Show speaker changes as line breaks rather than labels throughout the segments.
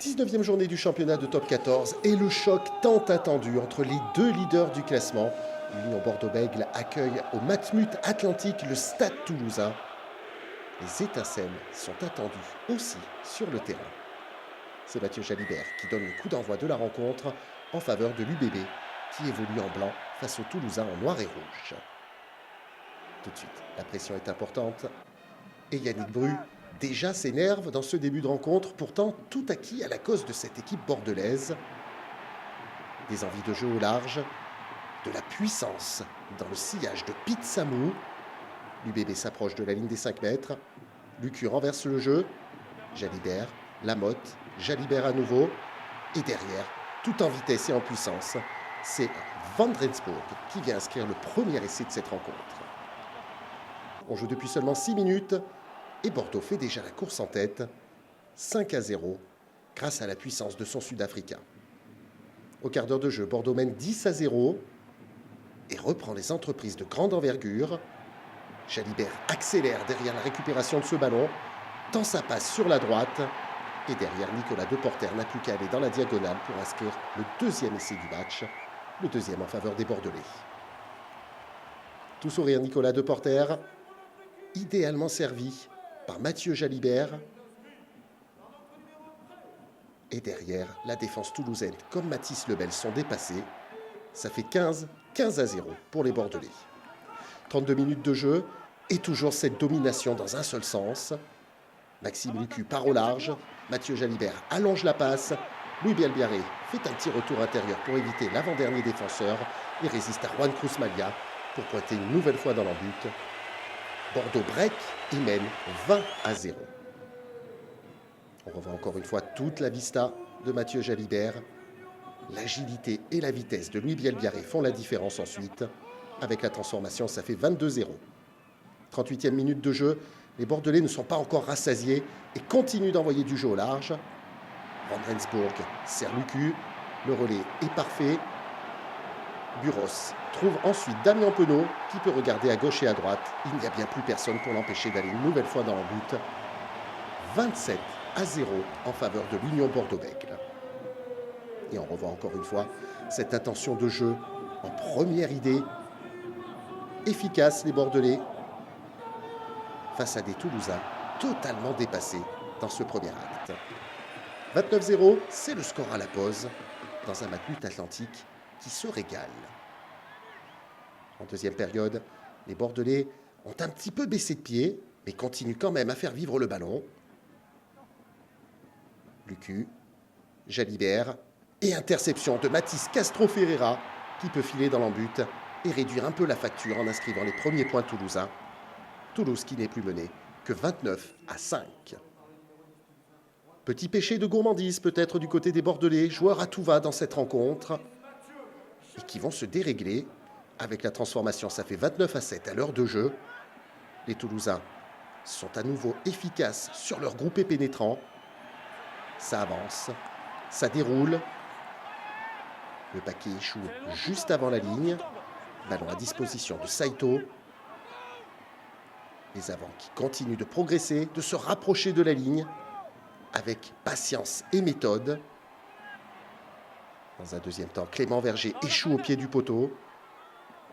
19e journée du championnat de top 14 et le choc tant attendu entre les deux leaders du classement. L'Union Bordeaux-Bègles accueille au Matmut Atlantique le Stade Toulousain. Les étincelles sont attendues aussi sur le terrain. C'est Mathieu Jalibert qui donne le coup d'envoi de la rencontre en faveur de l'UBB qui évolue en blanc face aux Toulousains en noir et rouge. Tout de suite, la pression est importante et Yannick Bru déjà s'énerve dans ce début de rencontre, pourtant tout acquis à la cause de cette équipe bordelaise. Des envies de jeu au large, de la puissance dans le sillage de Pete Samou. L'UBB s'approche de la ligne des 5 mètres. Lucu renverse le jeu. Jalibert, Lamotte, Jalibert à nouveau. Et derrière, tout en vitesse et en puissance, c'est Van Rensburg qui vient inscrire le premier essai de cette rencontre. On joue depuis seulement 6 minutes et Bordeaux fait déjà la course en tête, 5-0, grâce à la puissance de son Sud-Africain. Au quart d'heure de jeu, Bordeaux mène 10-0 et reprend les entreprises de grande envergure. Jalibert accélère derrière la récupération de ce ballon, tend sa passe sur la droite et derrière, Nicolas Deporter n'a plus qu'à aller dans la diagonale pour inscrire le deuxième essai du match, le deuxième en faveur des Bordelais. Tout sourire Nicolas Deporter, idéalement servi par Mathieu Jalibert. Et derrière, la défense toulousaine comme Mathis Lebel sont dépassés. Ça fait 15-0 pour les Bordelais. 32 minutes de jeu et toujours cette domination dans un seul sens. Maxime Lucu part au large. Mathieu Jalibert allonge la passe. Louis Bielbiarré fait un petit retour intérieur pour éviter l'avant-dernier défenseur et résiste à Juan Cruz Malia pour pointer une nouvelle fois dans l'embut. Bordeaux break et mène 20-0. On revoit encore une fois toute la vista de Mathieu Jalibert. L'agilité et la vitesse de Louis Bielbiarré font la différence ensuite. Avec la transformation, ça fait 22-0. 38e minute de jeu, les Bordelais ne sont pas encore rassasiés et continuent d'envoyer du jeu au large. Van Rensburg sert Lucu, le relais est parfait. Buros trouve ensuite Damien Penaud qui peut regarder à gauche et à droite. Il n'y a bien plus personne pour l'empêcher d'aller une nouvelle fois dans l'embut. 27-0 en faveur de l'Union Bordeaux-Bègles. Et on revoit encore une fois cette intention de jeu en première idée. Efficace les Bordelais face à des Toulousains totalement dépassés dans ce premier acte. 29-0, c'est le score à la pause dans un Matmut Atlantique qui se régale. En deuxième période, les Bordelais ont un petit peu baissé de pied, mais continuent quand même à faire vivre le ballon. Lucu, Jalibert et interception de Mathis Castro Ferreira qui peut filer dans l'embut et réduire un peu la facture en inscrivant les premiers points toulousains. Toulouse qui n'est plus mené que 29-5. Petit péché de gourmandise peut-être du côté des Bordelais, joueurs à tout va dans cette rencontre et qui vont se dérégler. Avec la transformation, ça fait 29-7 à l'heure de jeu. Les Toulousains sont à nouveau efficaces sur leur groupé pénétrant. Ça avance, ça déroule. Le paquet échoue juste avant la ligne. Ballon à disposition de Saito. Les avants qui continuent de progresser, de se rapprocher de la ligne avec patience et méthode. Dans un deuxième temps, Clément Verger échoue au pied du poteau.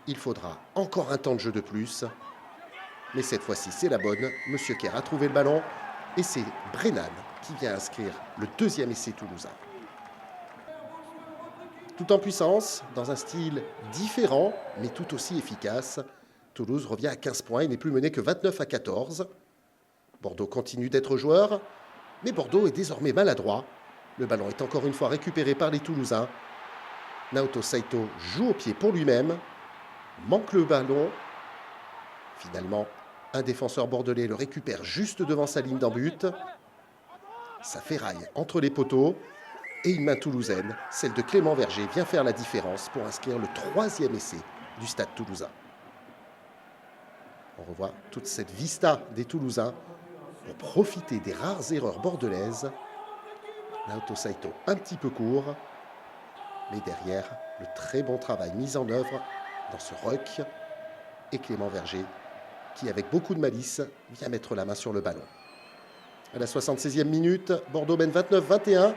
Il faudra encore un temps de jeu de plus. Mais cette fois-ci, c'est la bonne. Monsieur Kerr a trouvé le ballon. Et c'est Brennan qui vient inscrire le deuxième essai toulousain. Tout en puissance, dans un style différent, mais tout aussi efficace. Toulouse revient à 15 points et n'est plus mené que 29-14. Bordeaux continue d'être joueur, mais Bordeaux est désormais maladroit. Le ballon est encore une fois récupéré par les Toulousains. Naoto Saito joue au pied pour lui-même, manque le ballon. Finalement, un défenseur bordelais le récupère juste devant sa ligne d'embut. Ça ferraille entre les poteaux. Et une main toulousaine, celle de Clément Verger, vient faire la différence pour inscrire le troisième essai du Stade Toulousain. On revoit toute cette vista des Toulousains pour profiter des rares erreurs bordelaises. Naoto Saito un petit peu court, mais derrière, le très bon travail mis en œuvre dans ce ruck. Et Clément Verger, qui avec beaucoup de malice, vient mettre la main sur le ballon. À la 76e minute, Bordeaux mène 29-21.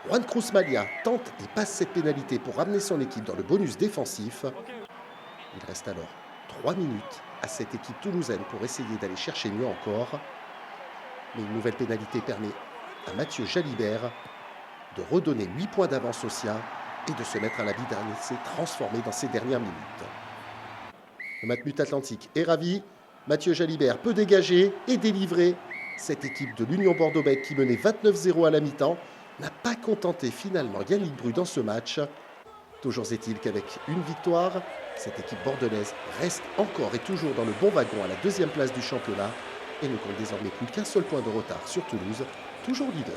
Juan Cruz Malia tente et passe cette pénalité pour ramener son équipe dans le bonus défensif. Il reste alors 3 minutes à cette équipe toulousaine pour essayer d'aller chercher mieux encore. Mais une nouvelle pénalité permet à Mathieu Jalibert de redonner 8 points d'avance au sien et de se mettre à l'abri d'un essai transformé dans ces dernières minutes. Le Matmut Atlantique est ravi. Mathieu Jalibert peut dégager et délivrer. Cette équipe de l'Union Bordeaux-Bègles qui menait 29-0 à la mi-temps n'a pas contenté finalement Yannick Bru dans ce match. Toujours est-il qu'avec une victoire, cette équipe bordelaise reste encore et toujours dans le bon wagon à la 2e place du championnat et ne compte désormais plus qu'un seul point de retard sur Toulouse, toujours leader.